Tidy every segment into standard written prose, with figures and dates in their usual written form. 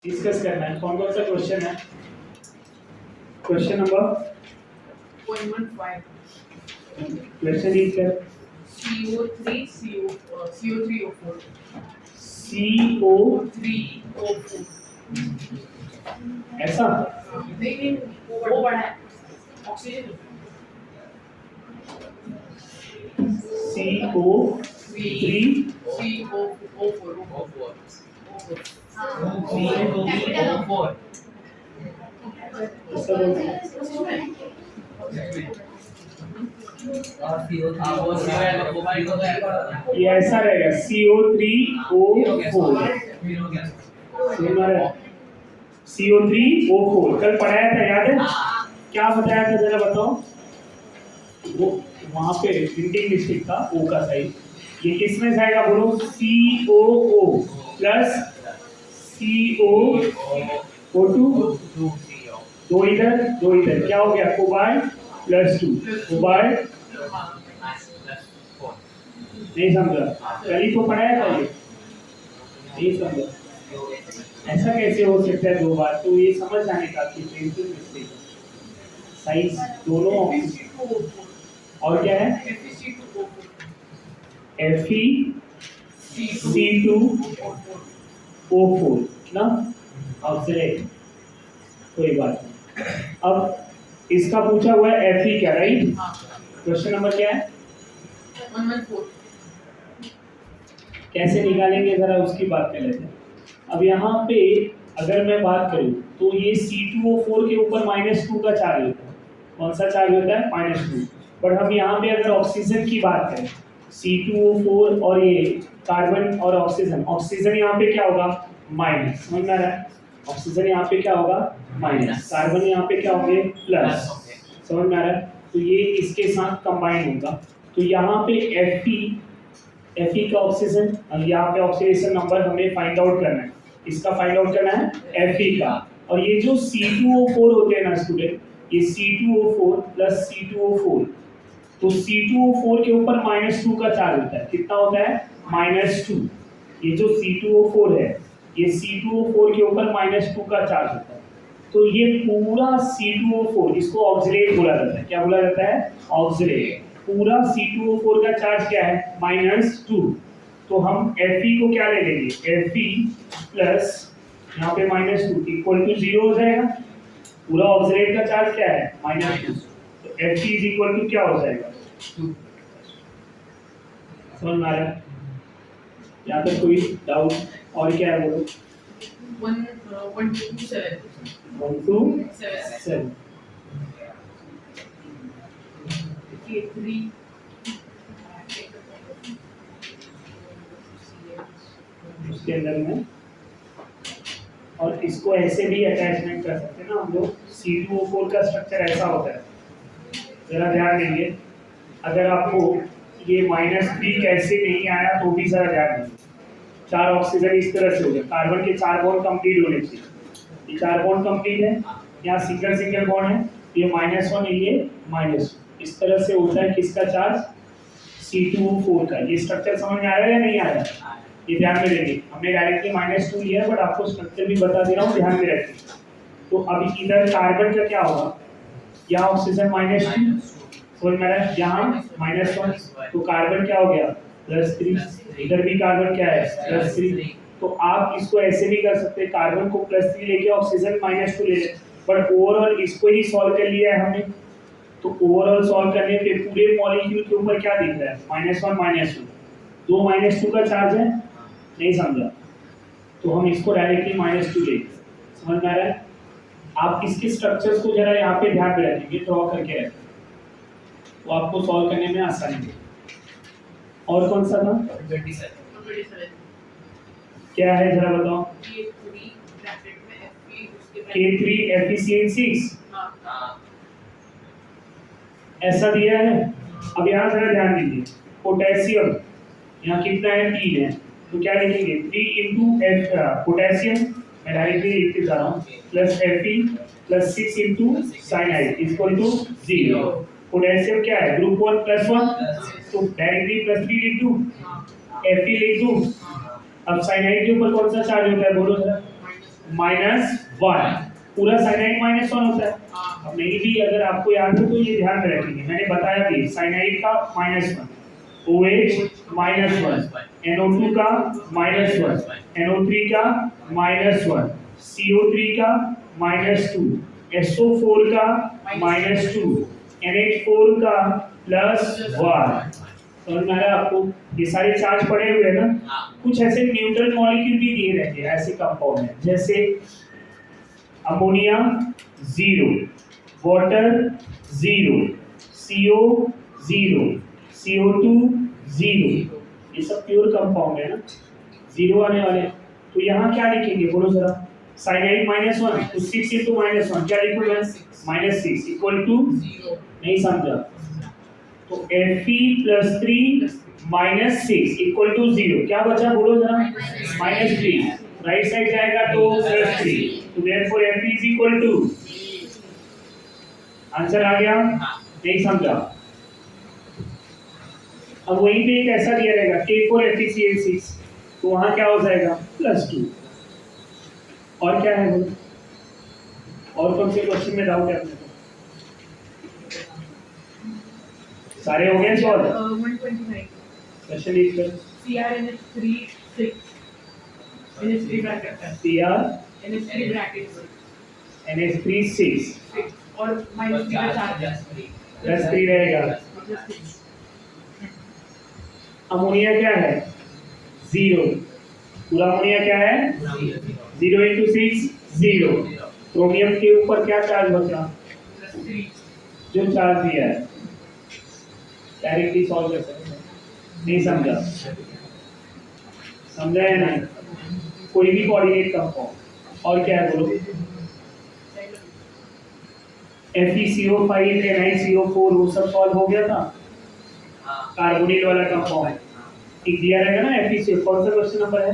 Discuss करना है। कौन कौन सा क्वेश्चन है? Question number 0.15 question is CO3 CO3O4 CO3 ऐसा नहीं वो बड़ा है ऑक्सीजन CO3 CO4 ऐसा बोलते हैं। ये ऐसा रहेगा CO3O4 CO3O4 कल पढ़ाया था, याद है? क्या बताया था जरा बताओ। वो वहां पे प्रिंटिंग मिस्टेक था, ओ का साइज। ये किसमें जाएगा बोलो? COO प्लस CO2 दो इधर क्या हो गया? Cobalt plus 2 cobalt. नहीं समझा? कल ही तो पढ़ाया था ये, नहीं समझा? ऐसा कैसे हो सकता है दो बार? तो ये समझ जाने का कि प्रिंटिंग मिस्टेक साइज दोनों ऑक्सीजन। और क्या है? FeC2O4 ना ऑक्सीडेट। कोई बात नहीं। अब इसका पूछा हुआ है Fe क्या, राइट? क्वेश्चन नंबर क्या है? 114 कैसे निकालेंगे जरा उसकी बात कर लेते हैं। अब यहाँ पे अगर मैं बात करूँ तो ये C2O4 के ऊपर -2 का चार्ज होता है। कौन सा चार्ज होता है? -2। बट हम यहाँ पे अगर ऑक्सीजन की बात करें, C2O4 और ये कार्बन और ऑक्सीजन, ऑक्सीजन यहाँ पे क्या होगा? माइनस। समझ में आ रहा है? ऑक्सीजन यहाँ पे क्या होगा? माइनस। कार्बन यहाँ पे क्या होंगे? प्लस। समझ में आ रहा है? तो ये इसके साथ कंबाइन होगा। तो यहाँ पे Fe का ऑक्सीजन, यहाँ पे ऑक्सीडेशन नंबर हमें फाइंड आउट करना है। इसका फाइंड आउट करना है Fe का। और ये जो C2O4 होते हैं ना स्टूडेंट, ये C2O4 प्लस C2O4, तो C2O4 के ऊपर -2 का चार्ज होता है। कितना होता है? -2। ये जो C2O4 है, ये C2O4 के ऊपर -2 का चार्ज होता है। तो ये पूरा C2O4, इसको ऑक्सीडेट बोला जाता है। क्या बोला जाता है? ऑक्सीडेट। पूरा C2O4 का चार्ज क्या है? -2। तो हम Fe को क्या ले लेंगे? Fe प्लस यहाँ पे -2 इक्वल टू 0 हो जाएगा। पूरा ऑक्सीडेट का चार्ज क्या है? -2। तो Fe इज इक्वल टू क्या हो जाएगा? 2। समझ में आ रहा है? यहाँ पे कोई डाउट? और क्या है बोलो? 127 127 K3 उसके अंदर में। और इसको ऐसे भी अटैचमेंट कर सकते हैं ना हम लोग। C2O4 का स्ट्रक्चर ऐसा होता है, जरा ध्यान देंगे। अगर आपको ये -3 कैसे नहीं आया तो भी जरा ध्यान देंगे। 4 ऑक्सीजन इस तरह से हो गया, कार्बन के 4 बॉन्ड कंप्लीट होने चाहिए। ये 4 बॉन्ड कंप्लीट है, यहाँ सिंगल बॉन्ड है, ये -1 ये -1। इस तरह से होता है किसका चार्ज? C2O4 का। ये स्ट्रक्चर समझ में आ रहा है या नहीं आ रहा है? ये ध्यान में रखिए। हमने डायरेक्टली -2 लिया है, बट आपको स्ट्रक्चर भी बता दे रहा हूँ, ध्यान में रखिए। तो अब इधर कार्बन का क्या होगा? यहाँ ऑक्सीजन -2, समझ में आ रहा है? यहाँ -1, तो कार्बन क्या हो गया? +3। इधर भी कार्बन क्या है? +3। तो आप इसको ऐसे भी कर सकते हैं, कार्बन को +3 लेके ऑक्सीजन -2 ले लें। बट ओवरऑल इसको ही सॉल्व कर लिया है हमने। तो ओवरऑल सॉल्व करने पे पूरे मॉलिक्यूल के ऊपर क्या दिख रहा है? -1 -2। दो -2 का चार्ज है, नहीं समझा? तो हम इसको डायरेक्टली -2 लेंगे। समझ में आ रहा है? आप इसके स्ट्रक्चर्स को जरा यहाँ पे ध्यान में रखेंगे, ड्रॉ करके रखेंगे, तो आपको सॉल्व करने में आसानी है। और कौन सा था? 27 क्या है जरा बताओ? K3 ब्रैकेट में Fe उसके K3 FeCN6 ऐसा दिया है। अब यहाँ जरा ध्यान दीजिए, पोटेशियम यहाँ कितना है? 3 है। तो क्या लिखेंगे? 3 F पोटेशियम, मैं डायरेक्टली लिखते जा रहा हूँ, plus Fe plus 6 cyanide equal to 0। Potassium क्या है? ग्रुप 1 +1, तो डायरेक्टली +3 लिख दूँ, Fe लिख दूँ। अब साइनाइड के ऊपर कौन सा चार्ज होता है बोलो जरा? -1 पूरा साइनाइड -1 होता है। अब नहीं भी अगर आपको याद हो तो ये ध्यान में रखेंगे, मैंने बताया भी साइनाइड का -1, OH -1, NO2 का -1, NO3 का -1, CO3 का -2, SO4 का -2, NH4 का +1। समझ में आ रहा है आपको? ये सारे चार्ज पड़े हुए हैं ना। कुछ ऐसे न्यूट्रल मॉलिक्यूल भी दिए रहते हैं ऐसे कंपाउंड में, जैसे अमोनिया 0, वाटर 0, CO 0, CO2 0, ये सब प्योर कंपाउंड है ना, 0 आने वाले। तो यहाँ क्या लिखेंगे बोलो जरा? साइनाइड -1 तो 6 into -1 क्या लिखूंगा? -6 इक्वल टू, नहीं समझा? तो Fe+3 -6 इक्वल टू 0, क्या बचा बोलो जरा? -3, राइट साइड जाएगा तो +3, तो therefore Fe is equal to, answer आ गया? नहीं समझा? अब वहीं पे एक ऐसा दिया रहेगा K4FeCl6, तो वहां क्या हो जाएगा? +2। और क्या है बोलो? और कौन से क्वेश्चन में डाउट है अपने को? सारे हो गए सॉल्व? 129 क्वेश्चन लीड कर। CrNH3 6 NH3 ब्रैकेट है, Cr NH3 ब्रैकेट NH3 6 और -3 का चार्ज है, +3 रहेगा। अमोनिया क्या है? 0, पूरा अमोनिया क्या है? 0 into 6 0। क्रोमियम के ऊपर क्या चार्ज बचा? +3 जो चार्ज दिया है, डायरेक्टली सॉल्व कर सकते हैं। नहीं समझा? समझा है नहीं? कोई भी कोऑर्डिनेट कंपाउंड। और क्या है बोलो? FeCO5 NiCO4 वो सब सॉल्व हो गया था, कार्बोनिल वाला कंपाउंड। एक दिया रहेगा ना FeCO, कौन सा क्वेश्चन नंबर है?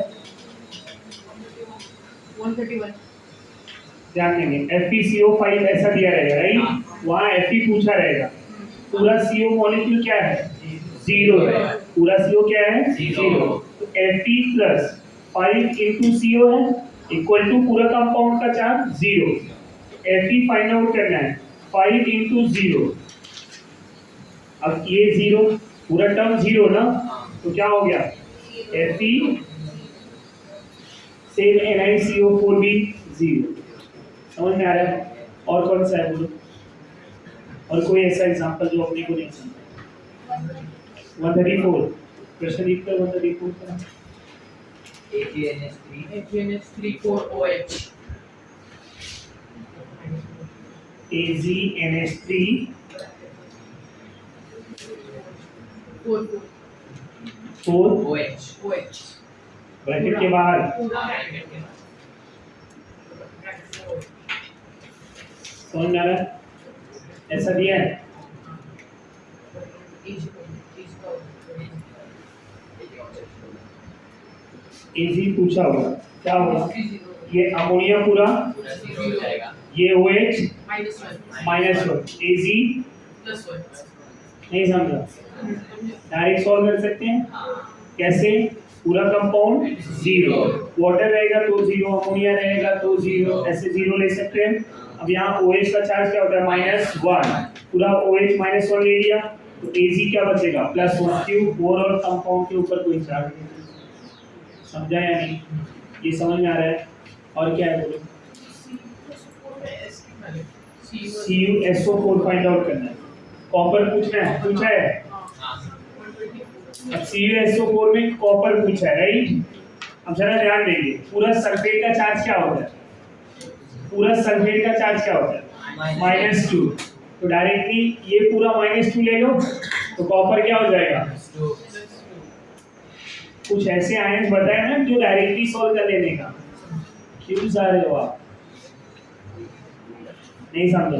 131 ध्यान देंगे, FeCO5 ऐसा दिया रहेगा राइट, वहाँ Fe पूछा रहेगा। पूरा CO मॉलिक्यूल क्या है? 0 है। पूरा CO क्या है? 0। तो Fe प्लस 5 into CO है इक्वल टू पूरा कंपाउंड का चार्ज 0। Fe फाइंड आउट करना है, 5 into 0। अब ये 0 पूरा टर्म 0 ना, तो क्या हो गया? Fe सेम NiCO4 भी 0। समझ में आ रहा है? और कौन सा है बोलो? और कोई ऐसा एग्जांपल जो अपने को नहीं समझा? 134 क्वेश्चन लिख कर 134 का AgNH3 4OH AgNH3 4 OH bracket के बाहर पूरा ब्रैकेट के समझ में आ रहा है? ऐसा दिया है। Ag पूछा होगा, क्या होगा? ये अमोनिया पूरा, ये OH -1, Ag नहीं समझा? डायरेक्ट सॉल्व कर सकते हैं कैसे? पूरा कंपाउंड 0, वाटर रहेगा तो 0, अमोनिया रहेगा तो 0, ऐसे 0 ले सकते हैं। अब यहाँ OH का चार्ज क्या होता है? -1, पूरा OH -1 ले लिया तो Ag क्या बचेगा? +1, क्यों? ओवरऑल कंपाउंड के ऊपर कोई चार्ज नहीं। समझा या नहीं? ये समझ में आ रहा है? और क्या है बोलो? CuSO4 फाइंड आउट करना है, कॉपर पूछना है, पूछा है। अब CuSO4 में कॉपर पूछा है राइट। अब जरा ध्यान देंगे, पूरा सल्फेट का चार्ज क्या होता है? पूरा सल्फेट का चार्ज क्या होता है? -2। तो डायरेक्टली ये पूरा -2 ले लो तो कॉपर क्या हो जाएगा? कुछ ऐसे आयन्स बताए ना जो डायरेक्टली सॉल्व कर लेने का। क्यों जा रहे हो आप? नहीं समझा?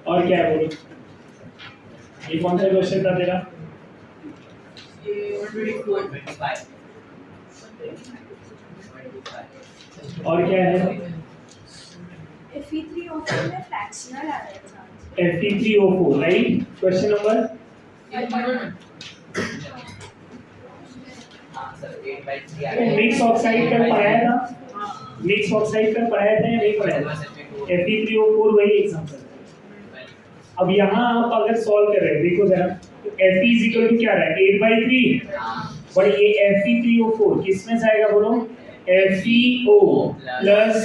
और क्या है बोलो? ये कौन सा क्वेश्चन था तेरा? और क्या है? Fe3O4 में फ्रैक्शनल आ रहा है charge. Fe3O4 right. Question number mix oxide का पढ़ाया था, मिक्स ऑक्साइड का पढ़ाया था या नहीं पढ़ाया था? Fe3O4 वही एग्जांपल है। अब यहाँ आप अगर सॉल्व कर रहे हैं देखो जरा, तो Fe इज इक्वल टू क्या रहा है 8/3, बट ये Fe3O4 किसमें से आएगा बोलो? FeO प्लस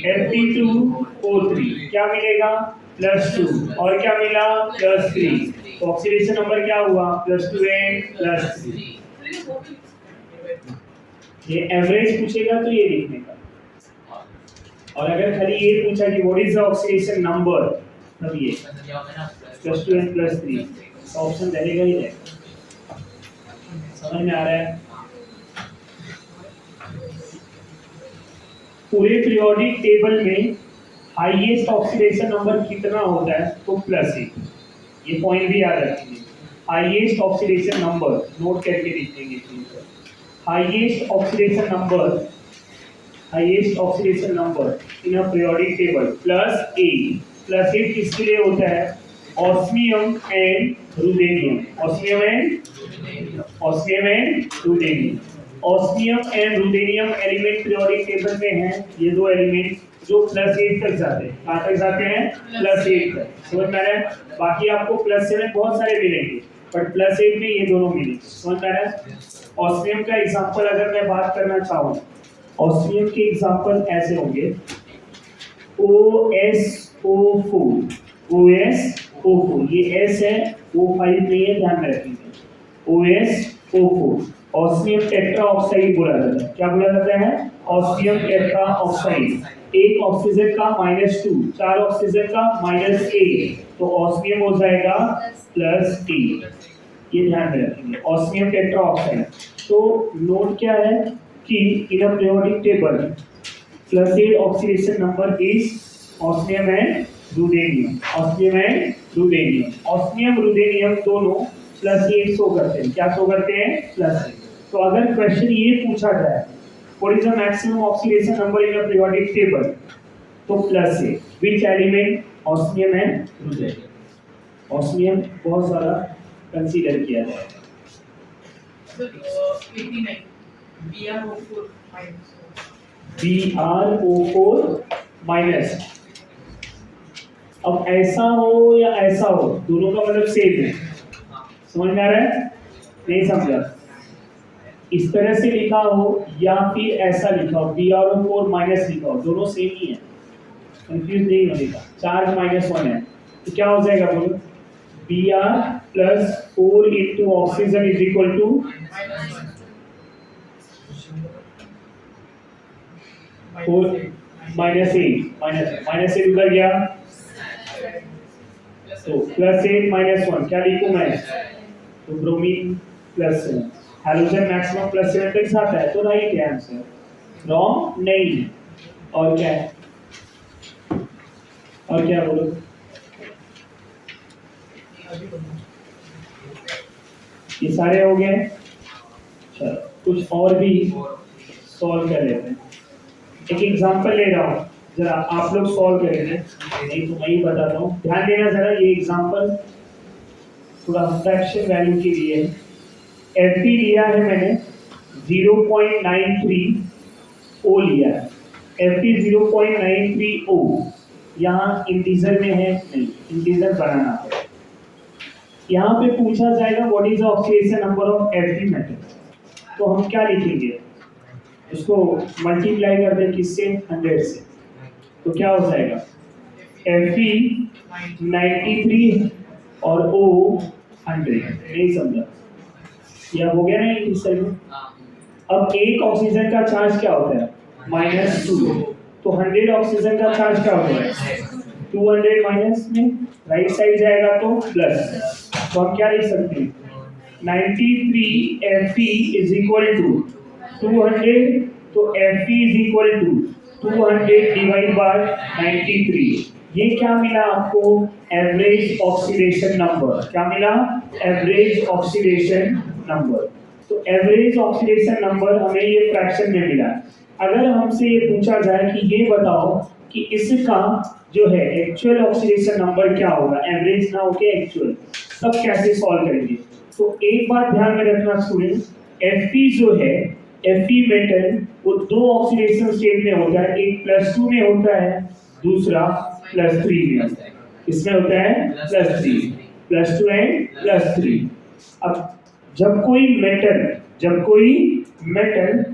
Fe2O3 क्या मिलेगा? +2 और क्या मिला? +3। तो ऑक्सीडेशन नंबर क्या हुआ? +2 एंड +3। ये एवरेज पूछेगा तो ये लिखने का, और अगर खाली ये पूछा कि what is the oxidation number, तब ये +2 एंड +3 ऑप्शन रहेगा ही रहेगा। समझ में आ रहा है? पूरे पीरियोडिक टेबल में हाईएस्ट ऑक्सीडेशन नंबर कितना होता है? तो +1। ये पॉइंट भी याद रखिए, हाईएस्ट ऑक्सीडेशन नंबर नोट करके लिखेंगे। Highest oxidation number in a periodic table +8। +8 किसके लिए होता है? Osmium and ruthenium. Osmium and ruthenium element periodic table में हैं, ये दो एलिमेंट जो +8 तक जाते हैं। कहाँ तक जाते हैं? +8 तक। समझ में आ रहा है? बाकी आपको +7 बहुत सारे मिलेंगे, बट +8 में ये दोनों मिलेंगे। समझ में आ रहा है? ऑस्मियम का एग्जांपल अगर मैं बात करना चाहूँ, ऑस्मियम के एग्जांपल ऐसे होंगे OSO4, ये S है, O5 नहीं है, ध्यान में रखिएगा। OSO4 ऑस्मियम टेट्रा ऑक्साइड बोला जाता है। क्या बोला जाता है? Osmium tetra oxide. एक ऑक्सीजन का -2, 4 ऑक्सीजन का -8, तो ऑस्मियम हो जाएगा +8। ये ध्यान में रखेंगे, ऑस्मियम टेट्रा ऑक्साइड। तो नोट क्या है कि in a periodic table +8 oxidation number is osmium and ruthenium. Osmium ruthenium दोनों +8 शो करते हैं। क्या शो करते हैं? +8। तो अगर क्वेश्चन ये पूछा जाए what is the maximum oxidation number in a periodic table, तो +8 which element? Osmium and ruthenium. Osmium बहुत सारा कंसीडर किया जाएगा। 89 BrO4 माइनस। अब ऐसा हो या ऐसा हो, दोनों का मतलब सेम है। समझ में आ रहा है? नहीं समझा? इस तरह से लिखा हो या फिर ऐसा लिखा हो, BrO4 माइनस लिखा हो, दोनों सेम ही है, कंफ्यूज नहीं होने का। चार्ज -1 है तो क्या हो जाएगा बोलो? Br + 4 into oxygen is equal to -8 उधर गया, तो +8 -1 क्या लिखूं मैं? तो ब्रोमीन +7। हैलोजन मैक्सिमम +7 तक जाता है, तो राइट है आंसर, रॉन्ग नहीं। और क्या है? और क्या बोलो? ये सारे हो गए। चलो कुछ और भी सॉल्व कर लेते हैं। एक एग्जांपल ले रहा हूँ, जरा आप लोग सॉल्व करेंगे, नहीं तो मैं ही बताता हूँ। ध्यान देना जरा, ये एग्जांपल थोड़ा फ्रैक्शन वैल्यू के लिए है। Fe लिया है मैंने 0.93 O लिया है। Fe 0.93 O यहाँ इंटीजर में है नहीं, इंटीजर बनाना है। यहाँ पे पूछा जाएगा what is the oxidation number of Fe metal, तो हम क्या लिखेंगे? उसको मल्टीप्लाई कर दें किससे? 100 से, तो क्या हो जाएगा? Fe 93 और O 100। नहीं समझा? यह हो गया ना इंटीजर में। अब एक ऑक्सीजन का चार्ज क्या होता है? -2, तो 100 ऑक्सीजन का चार्ज क्या होता है? 200 माइनस में राइट साइड जाएगा तो प्लस, तो हम क्या लिख सकते हैं? 93 Fe इज इक्वल टू 200, तो Fe इज इक्वल टू 200 डिवाइड बाय 93। ये क्या मिला आपको? Average oxidation number. क्या मिला? Average oxidation number. तो एवरेज ऑक्सीडेशन नंबर हमें ये फ्रैक्शन में मिला। अगर हमसे ये पूछा जाए कि ये बताओ कि इसका जो है एक्चुअल ऑक्सीडेशन नंबर क्या होगा, एवरेज ना होके एक्चुअल, तब कैसे सॉल्व करेंगे? तो एक बात ध्यान में रखना स्टूडेंट्स, Fe जो है Fe मेटल वो दो ऑक्सीडेशन स्टेट में होता है, एक +2 में होता है, दूसरा +3 में होता है। किसमें होता है? +3, +2 एंड +3। अब जब कोई मेटल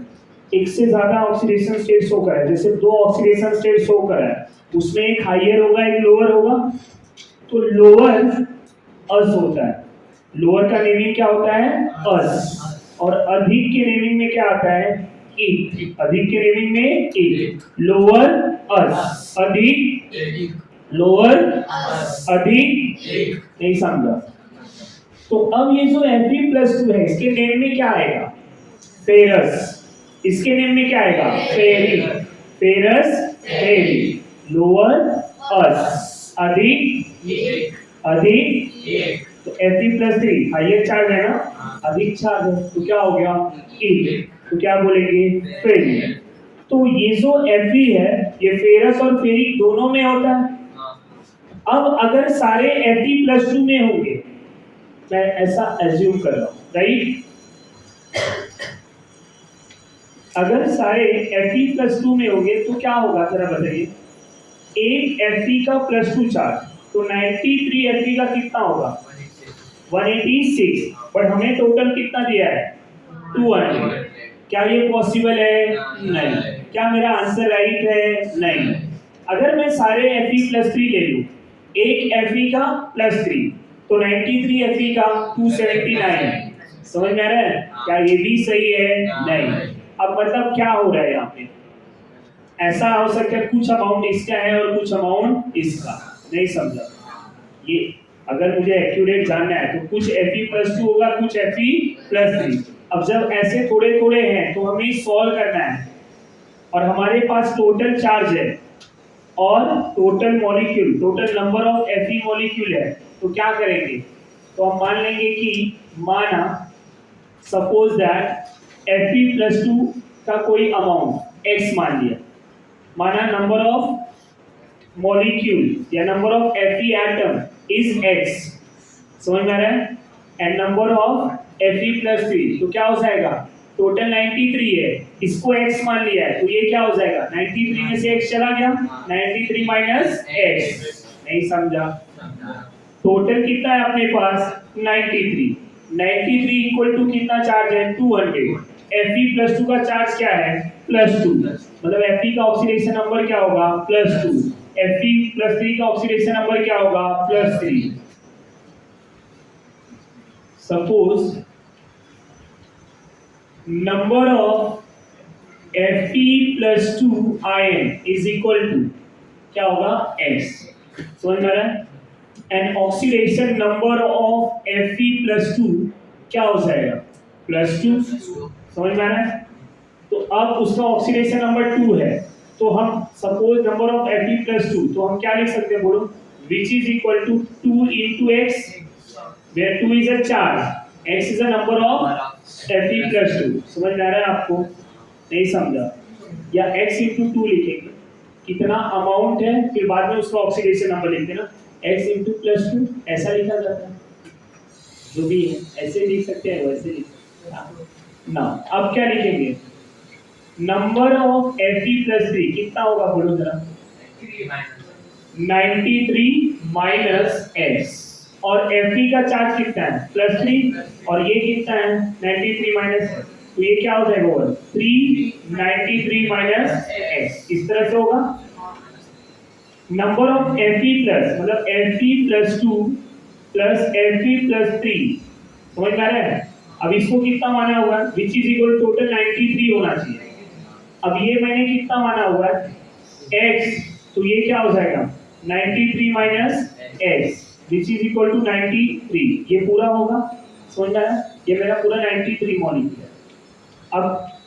एक से ज्यादा ऑक्सीडेशन स्टेट शो करा है, जैसे दो ऑक्सीडेशन स्टेट शो करा है, उसमें एक हाइयर होगा एक लोअर होगा, तो लोअर अस होता है। लोअर का नेमिंग क्या होता है? अस। और अधिक के नेमिंग में क्या आता है? एक। अधिक के नेमिंग में एक। लोअर अस, अधिक लोअर अधिक एक। नहीं समझा? तो अब ये जो Fe+2 है, इसके नेम में क्या आएगा? फेरस। इसके नेम में क्या आएगा? फेरी। फेरस फेरी। लोअर अस, अधिक एक। तो Fe+3 हाइयर चार्ज है ना, अधिक चार्ज है, तो क्या हो गया? एक। तो क्या बोलेंगे? फेरी। तो ये जो Fe है, ये फेरस और फेरिक दोनों में होता है। अब अगर सारे Fe+2 में होंगे, मैं ऐसा एज्यूम कर रहा हूं, राइट? अगर सारे Fe+2 में होंगे तो क्या होगा जरा बताइए? एक Fe का +2 चार्ज, तो 93 Fe का कितना होगा? 186। पर हमें टोटल कितना दिया है? 200। क्या ये पॉसिबल है? नहीं। क्या मेरा आंसर राइट है? नहीं। अगर मैं सारे Fe+3 ले लूं, एक Fe का +3, तो 93 Fe का 279। समझ में आ रहा है? क्या ये भी सही है? नहीं। अब मतलब क्या हो रहा है यहाँ पे? ऐसा हो सकता है कुछ अमाउंट इसका है और कुछ अमाउंट इसका। नहीं समझा? ये अगर मुझे एक्यूरेट जानना है तो कुछ Fe+2 होगा, कुछ Fe+3। अब जब ऐसे थोड़े थोड़े हैं तो हमें सॉल्व करना है, और हमारे पास टोटल चार्ज है और total molecule, total number of Fe molecule है, तो क्या करेंगे? तो हम मान लेंगे कि माना सपोज दैट Fe+2 का कोई अमाउंट x मान लिया, माना नंबर ऑफ मॉलिक्यूल या number of Fe atom is x। समझ में आ रहा है? एंड नंबर ऑफ Fe+3, तो क्या हो जाएगा? टोटल 93 है, इसको x मान लिया है, तो ये क्या हो जाएगा? 93 में से x चला गया, 93 माइनस x। नहीं समझा? टोटल कितना है अपने पास? 93। 93 इक्वल टू कितना चार्ज है? 200। Fe+2 का चार्ज क्या है? +2। मतलब Fe का ऑक्सीडेशन नंबर क्या होगा? +2। Fe+3 का ऑक्सीडेशन नंबर क्या होगा? +3। Suppose number of Fe+2 ion is equal to क्या होगा? x। समझ में आ रहा है? And oxidation number of Fe+2 क्या हो जाएगा? +2। समझ में आ रहा है? तो अब उसका ऑक्सीडेशन नंबर 2 है, तो हम सपोज नंबर ऑफ Fe+2, तो हम क्या लिख सकते हैं बोलो? Which is equal to 2 into x, where 2 is a charge, x is a number of Fe+2। समझ में आ रहा है आपको? नहीं समझा? या x into 2 लिखेंगे, कितना अमाउंट है, फिर बाद में उसका ऑक्सीडेशन नंबर लिखते हैं ना, x into +2 ऐसा लिखा जाता है। जो भी है ऐसे लिख सकते हैं, वैसे लिख सकते हैं ना। अब क्या लिखेंगे? नंबर ऑफ Fe+3 कितना होगा बोलो जरा? 93 माइनस x। और Fe का चार्ज कितना है? +3। और ये कितना है? 93 माइनस, तो ये क्या हो जाएगा? 393 माइनस x। इस तरह से होगा। नंबर ऑफ Fe प्लस मतलब Fe+2 प्लस Fe+3। समझ में आ रहा है? अब इसको कितना माना हुआ है? विच इज इक्वल टोटल 93 होना चाहिए। अब ये मैंने कितना माना हुआ है? x, तो ये क्या हो जाएगा? 93 minus x which is equal to 93। ये पूरा होगा। समझ में आया? ये मेरा पूरा 93 मॉलिक्यूल है। अब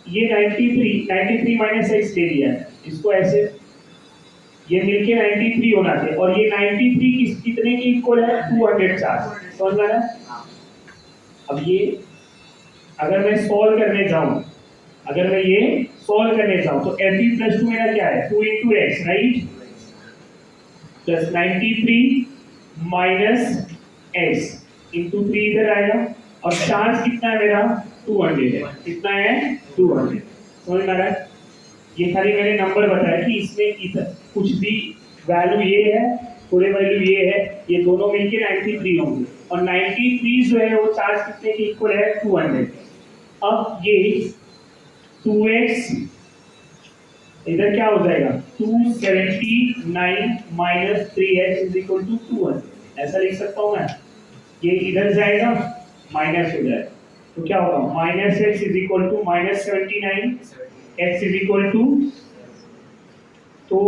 ये 93 माइनस x ले लिया है, इसको ऐसे ये मिलके 93 होना चाहिए, और ये 93 कितने के इक्वल है? 200 चार्ज। समझ में आ रहा है? अब ये अगर मैं सॉल्व करने जाऊं, तो Fe+2 मेरा क्या है? 2 into x, right? Plus 93 minus x into 3 इधर आएगा, और चार्ज कितना है मेरा? 200 है। कितना है? 200। समझ में आ रहा है? ये खाली मैंने नंबर बताया कि इसमें कुछ भी वैल्यू ये है, थोड़े वैल्यू ये है, ये दोनों मिलके 93 होंगे और 93 जो है वो चार्ज कितने के इक्वल है 200। अब ये 2x इधर क्या हो जाएगा 279 माइनस 3x इज इक्वल टू 200, ऐसा लिख सकता हूँ मैं। ये इधर जाएगा माइनस हो जाएगा तो क्या होगा minus x is equal to minus 79 x is equal to, तो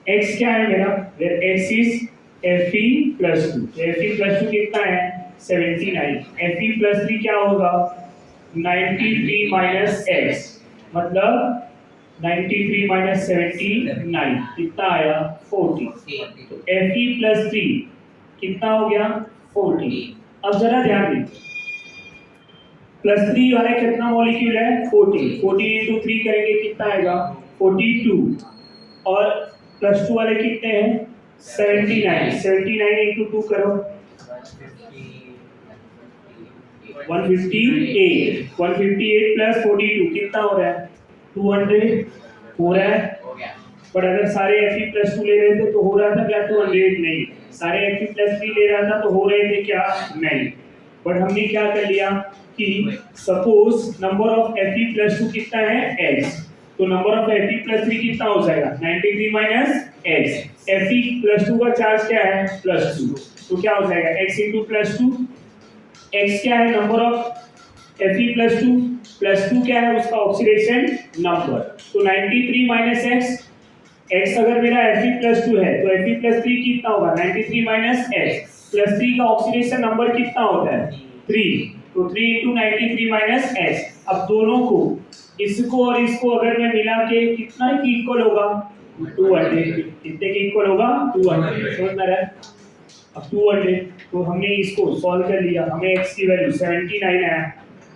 x क्या है मेरा, x is fe plus 2, fe plus 2 कितना है 79, fe प्लस 3 क्या होगा 93 माइनस x, मतलब 93 माइनस 79 कितना आया 40, तो fe प्लस 3 कितना हो गया 40। अब जरा ध्यान दीजिए प्लस 3 वाला कितना मॉलिक्यूल है 40 इंटू 3 करेंगे कितना आएगा 42, और प्लस 2 वाले कितने हैं 79 इंटू 2 करो 158 प्लस 42 कितना हो रहा है 200 हो रहा है। पर अगर सारे Fe प्लस 2 ले रहे थे तो हो रहा था क्या 200 नहीं, सारे Fe प्लस 3 ले रहा था तो हो रहे थे क्या नहीं। बट हमने क्या कर लिया कि suppose number of Fe plus 2 कितना है x, तो नंबर ऑफ Fe प्लस 3 कितना हो जाएगा 93 माइनस x, Fe प्लस 2 का चार्ज क्या है प्लस 2, तो क्या हो जाएगा x इंटू प्लस 2, x क्या है नंबर ऑफ Fe प्लस 2 क्या है उसका ऑक्सीडेशन नंबर, तो 93 माइनस x अगर मेरा Fe प्लस 2 है तो Fe प्लस 3 कितना होगा 93 माइनस x प्लस 3 का ऑक्सीडेशन नंबर कितना होता है 3, तो 3 इंटू 93 माइनस x। अब दोनों को इसको और इसको अगर मैं मिला के कितना की इक्वल होगा 200, कितने के इक्वल होगा 200, समझ में आ रहा है। अब 200 तो हमने इसको सॉल्व कर लिया, हमें x की वैल्यू 79 आया,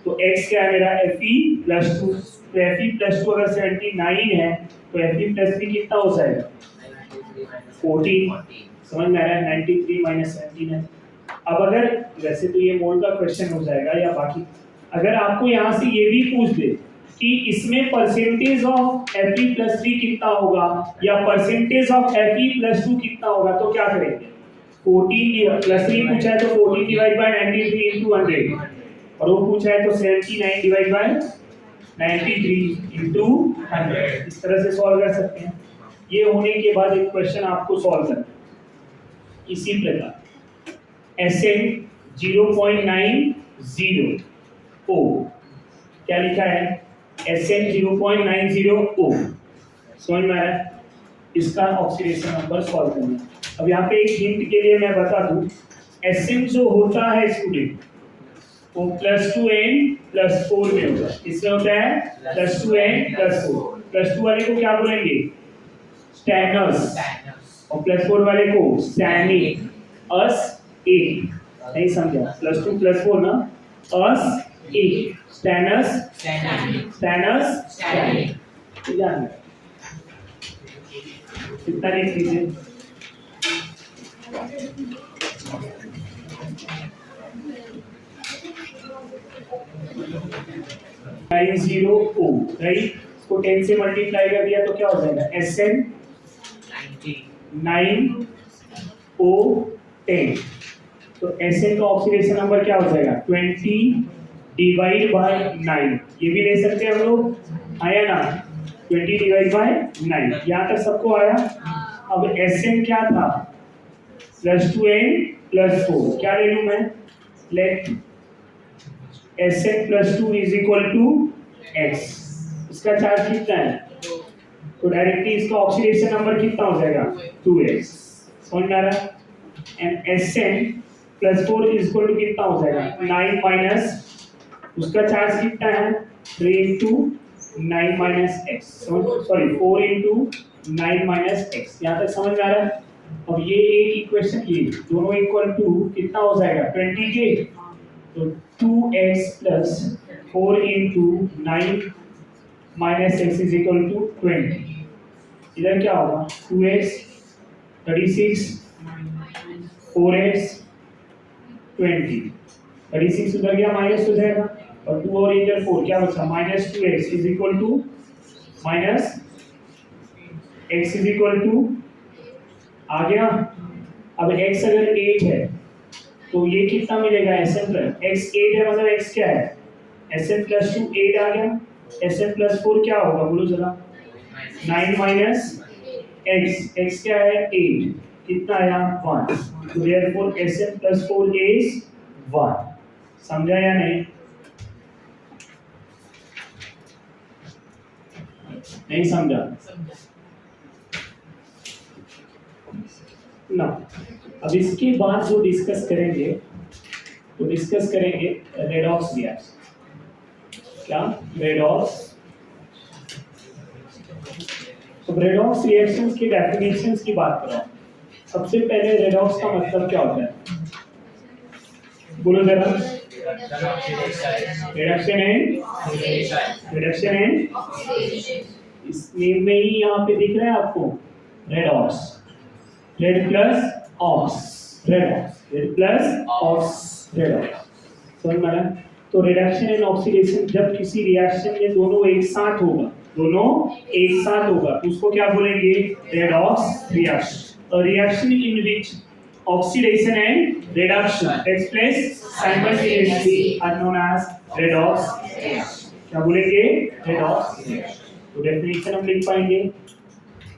तो x क्या है मेरा Fe प्लस 2, तो Fe प्लस 2 अगर 79 है तो Fe प्लस 3 कितना हो जाएगा 14, समझ में आ रहा है 93 माइनस 79 है। अब अगर वैसे तो ये मोल का क्वेश्चन हो जाएगा या बाकी, अगर आपको यहाँ से ये भी पूछ दे कि इसमें परसेंटेज ऑफ Fe प्लस 3 कितना होगा या परसेंटेज ऑफ Fe प्लस 2 कितना होगा तो क्या करेंगे 14 प्लस 3 पूछा है तो 14 डिवाइड बाय 93 इंटू 100, और वो पूछा है तो 79 डिवाइड बाय 93 इंटू 100, इस तरह से सॉल्व कर सकते हैं। ये होने के बाद एक क्वेश्चन आपको सॉल्व करना है इसी प्रकार Sn 0.90 O, क्या लिखा है Sn 0.90 O, समझ में आ रहा है। इसका ऑक्सीडेशन नंबर सॉल्व करना है। अब यहाँ पे एक हिंट के लिए मैं बता दूं Sn जो होता है स्टूडेंट वो +2n + 4 में होगा, इसमें होता है +2n + 4, +2 वाले को क्या बोलेंगे स्टैनस और +4 वाले को स्टैनिक अस एक, नहीं समझा +2 + 4 ना अस एक स्टैनस स्टैनिक ध्यान कितना लिख लीजिए 90 O, राइट, इसको 10 से मल्टीप्लाई कर दिया तो क्या हो जाएगा Sn 9 O 10, तो Sn का ऑक्सीडेशन नंबर क्या हो जाएगा 20 डिवाइड बाय 9, ये भी ले सकते हैं हम लोग, आया ना 20 डिवाइड बाय 9, यहाँ तक सबको आया। अब Sn क्या था +2n + 4, क्या ले लूं मैं let Sn + 2 is equal to x, इसका चार्ज कितना है तो डायरेक्टली इसका ऑक्सीडेशन नंबर कितना हो जाएगा 2x, समझ में आ रहा है। And Sn + 4 is equal to कितना हो जाएगा 9 माइनस उसका चार्ज कितना है 3 into 9 minus x, sorry 4 into 9 minus x, यहाँ तक समझ में आ रहा है। अब ये एक इक्वेशन ये दोनों इक्वल टू कितना हो जाएगा 20 के, तो 2x plus 4 into 9 minus x is equal to 20, इधर क्या होगा 2x 36 4x 20, 36 उधर गया माइनस हो जाएगा और 2 और 8 4 क्या बचा -2x is equal to minus x is equal to आ गया। अब x अगर 8 है तो ये कितना मिलेगा Sn प्लस x 8 है मतलब x क्या है Sn प्लस 2 8 आ गया। Sn प्लस 4 क्या होगा बोलो जरा 9 माइनस x क्या है 8 कितना आया 1 तो देयरफॉर Sn प्लस 4 इज 1। समझा या नहीं नहीं समझा ना। अब इसके बाद जो डिस्कस करेंगे रेडॉक्स रिएक्शन। क्या रेडॉक्स तो रेडॉक्स रिएक्शंस की डेफिनेशंस की बात करो। सबसे पहले रेडॉक्स का मतलब क्या होता है बोलो जरा रिडक्शन एंड इस नेम में ही यहाँ पे दिख रहा है आपको redox red plus ox red plus ox redox समझ में आया। तो रिडक्शन एंड ऑक्सीडेशन जब किसी रिएक्शन में दोनों एक साथ होगा तो उसको क्या बोलेंगे redox reaction. A reaction in which oxidation and reduction takes place simultaneously are known as redox reaction। क्या बोलेंगे redox reaction। तो डेफिनेशन हम लिख पाएंगे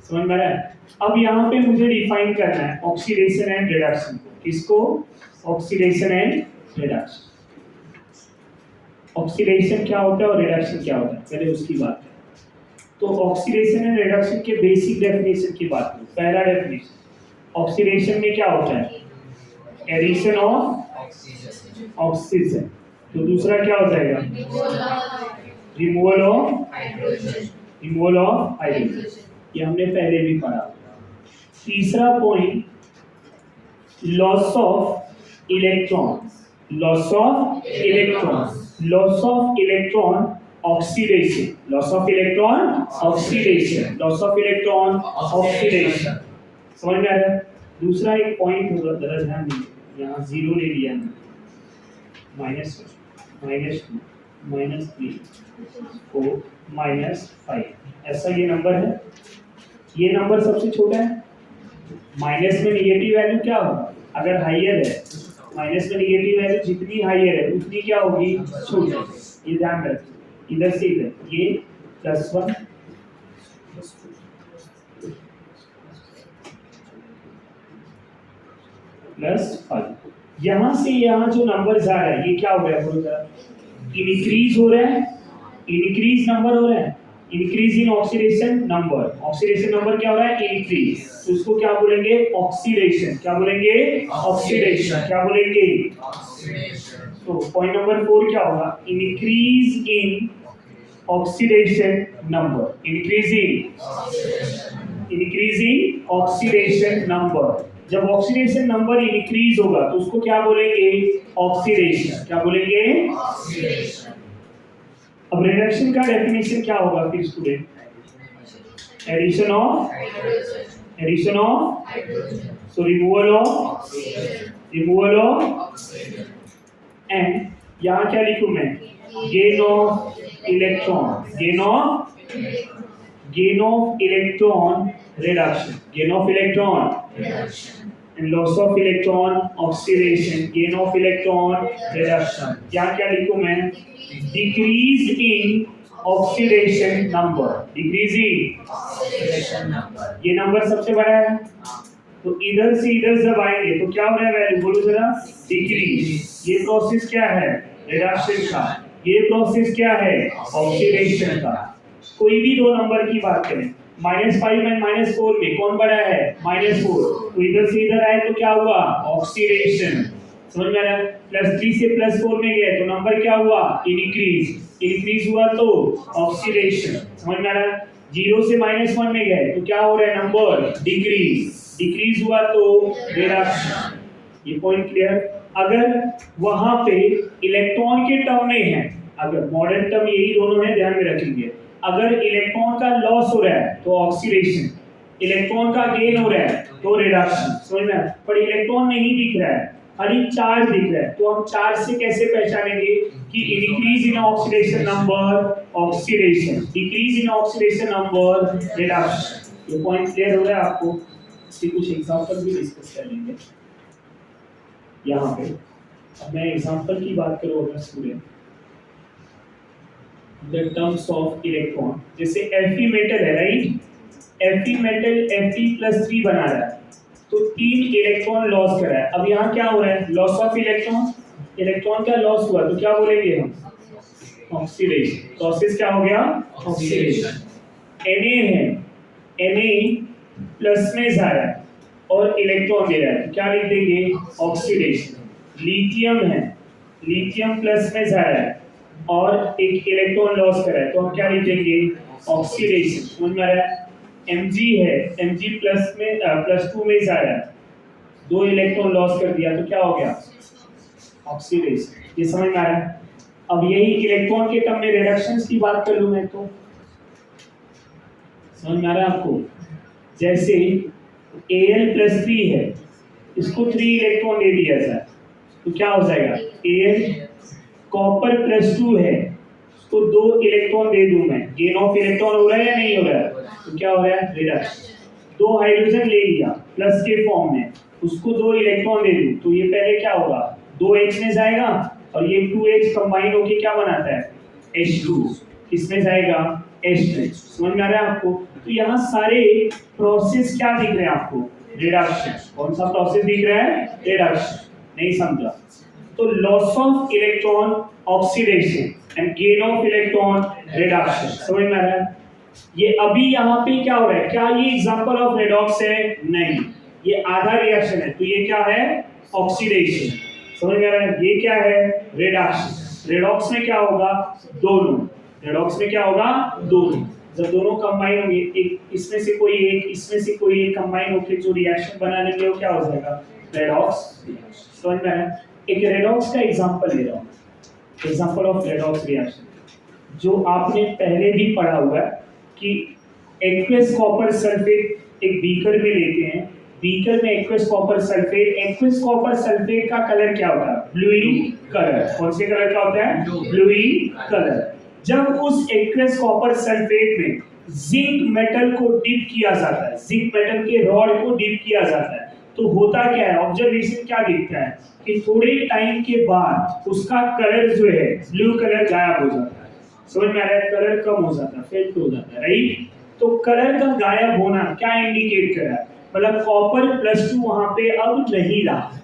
समझ में आ रहा है। अब यहाँ पे मुझे डिफाइन करना है ऑक्सीडेशन एंड रिडक्शन को। किसको ऑक्सीडेशन एंड रिडक्शन। ऑक्सीडेशन क्या होता है और रिडक्शन क्या होता है पहले उसकी बात करें। तो ऑक्सीडेशन एंड रिडक्शन के बेसिक डेफिनेशन की बात करूं। पहला डेफिनेशन ऑक्सीडेशन में क्या होता है एडिशन ऑफ ऑक्सीजन। तो दूसरा क्या हो जाएगा रिमूवल ऑफ हाइड्रोजन। ये हमने पहले भी पढ़ा। तीसरा point loss of electron oxidation समझ में आ रहा है। दूसरा एक पॉइंट होगा जरा ध्यान दीजिए यहाँ 0 ले लिया हमने -2 -3 4 -5 ऐसा ये नंबर है। ये नंबर सबसे छोटा है। माइनस में नेगेटिव वैल्यू क्या होगा अगर हाईयर है माइनस में नेगेटिव वैल्यू जितनी हाईयर है उतनी क्या होगी छोटी। ये ध्यान रखिए इधर से इधर ये +1 +5 यहाँ से यहाँ जो नंबर जा रहा है ये क्या हो रहा है बोलो जरा इंक्रीज हो रहा है। इंक्रीज नंबर हो रहा है इंक्रीज इन ऑक्सीडेशन नंबर क्या हो रहा है इंक्रीज। तो उसको क्या बोलेंगे ऑक्सीडेशन। क्या बोलेंगे ऑक्सीडेशन। क्या बोलेंगे तो पॉइंट नंबर 4 क्या होगा increase in oxidation number. Increasing oxidation number. जब ऑक्सीडेशन नंबर इंक्रीज होगा तो उसको क्या बोलेंगे ऑक्सीडेशन। क्या बोलेंगे ऑक्सीडेशन। अब रिडक्शन का डेफिनेशन क्या होगा फिर student addition of so removal of and यहाँ क्या लिखूं मैं gain of electron reduction and loss of electron oxidation gain of electron reduction। क्या लिखूं मैं decrease in oxidation number ये नंबर सबसे बड़ा है तो इधर से इधर जब आएंगे तो क्या हो रहा है वैल्यू बोलो जरा डिक्रीज। ये प्रोसेस क्या है रिडक्शन का। ये प्रोसेस क्या है ऑक्सीडेशन का। कोई भी दो नंबर की बात करें -5 में -4 में कौन बड़ा है -4 तो इधर से इधर आए तो क्या हुआ ऑक्सीडेशन। समझ में आ रहा है। +3 से +4 में गए तो नंबर क्या हुआ इंक्रीज हुआ तो ऑक्सीडेशन। समझ में आ रहा है। 0 से -1 में गए तो क्या हो रहा है नंबर डिक्रीज हुआ तो रिडक्शन। ये पॉइंट क्लियर। अगर वहां पे इलेक्ट्रॉन के टर्म में है अगर मॉडर्न टर्म यही दोनों है ध्यान में रखेंगे। अगर इलेक्ट्रॉन का लॉस हो रहा है तो ऑक्सीडेशन इलेक्ट्रॉन का गेन हो रहा है तो रिडक्शन। समझ में। पर इलेक्ट्रॉन नहीं दिख रहा है खाली चार्ज दिख रहा है तो हम चार्ज से कैसे पहचानेंगे कि increase in oxidation number oxidation, decrease in oxidation number reduction. ये पॉइंट क्लियर हो रहा है आपको? इसके कुछ एग्जांपल भी डिस्कस कर लेंगे यहाँ पे। अब मैं एग्जांपल की बात करूँ अगर student, the terms of electron, जैसे Fe मेटल है राइट, Fe मेटल Fe+3 बना रहा है, तो 3 इलेक्ट्रॉन लॉस कर रहा है। अब यहाँ क्या हो रहा है? लॉस ऑफ इलेक्ट्रॉन, इलेक्ट्रॉन का लॉस हुआ तो क्या बोलेंगे हम? ऑक्सीडेशन। प्रोसेस क्या हो गया? ऑक्सीडेशन। Na है, Na प्लस में जा रहा है और इलेक्ट्रॉन दे रहा है, तो क्या लिख देंगे? ऑक्सीडेशन। लिथियम है, लिथियम प्लस में जा रहा है और एक इलेक्ट्रॉन लॉस कर रहा है, तो हम क्या लिख देंगे? ऑक्सीडेशन। समझ में आ रहा है? Mg है, Mg प्लस में +2 में जा रहा है, 2 इलेक्ट्रॉन लॉस कर दिया, तो क्या हो गया? ऑक्सीडेशन। ये समझ में आ रहा है? अब यही इलेक्ट्रॉन के टर्म में रिडक्शंस की बात कर लूं मैं, तो समझ में आ रहा है आपको? जैसे Al+3 है, इसको 3 इलेक्ट्रॉन दे दिया जाए तो क्या हो जाएगा? Al। कॉपर +2 है, उसको 2 इलेक्ट्रॉन दे दूं मैं, गेन ऑफ इलेक्ट्रॉन हो रहा है या नहीं हो रहा है? तो क्या हो रहा है? रिडक्शन। 2 हाइड्रोजन ले लिया प्लस के फॉर्म में, उसको 2 इलेक्ट्रॉन दे दूं, तो ये पहले क्या होगा? 2H में जाएगा और ये 2H कंबाइन होके क्या बनाता है? H2। किसमें जाएगा? H3। समझ में आ रहा है आपको? तो यहाँ सारे प्रोसेस क्या दिख रहे हैं आपको? रिडक्शन। कौन सा प्रोसेस दिख रहा है? रिडक्शन। नहीं समझा? तो loss of electron oxidation and gain of electron reduction. समझ में आ रहा है? ये अभी यहाँ पे क्या हो रहा है? क्या ये एग्जांपल ऑफ रेडॉक्स है? नहीं, ये आधा रिएक्शन है, तो ये क्या है? ऑक्सीडेशन। समझ में आ रहा है? ये क्या है? रिडक्शन। रेडॉक्स में क्या होगा? दोनों। रेडॉक्स में क्या होगा? दोनों। जब दोनों कंबाइन होंगे, एक इसमें से कोई एक, इसमें से कोई एक कंबाइन होकर जो रिएक्शन बना लेंगे वो क्या हो जाएगा? रेडॉक्स। समझ में आ रहा है? एक रेडॉक्स का एग्जांपल ले रहा हूँ, एग्जांपल ऑफ रेडॉक्स रिएक्शन जो आपने पहले भी पढ़ा हुआ है कि एक्वस कॉपर सल्फेट एक बीकर में लेते हैं, बीकर में एक्वस कॉपर सल्फेट का कलर क्या होता है? Blowing colour. कौन से कलर का होता है? Blowing colour. जब उस एक्वस कॉपर सल्फेट में जिंक मेटल को डिप किया जाता है, जिंक मेटल के रॉड को डिप किया जाता है, तो होता क्या है? ऑब्जर्वेशन क्या दिखता है कि थोड़े टाइम के बाद उसका कलर जो है ब्लू कलर गायब हो जाता है। समझ में आ रहा है? कलर कम हो जाता है, फेड हो जाता है, राइट? तो कलर का गायब होना क्या इंडिकेट कर रहा है? मतलब कॉपर +2 वहां पे अब नहीं रहा।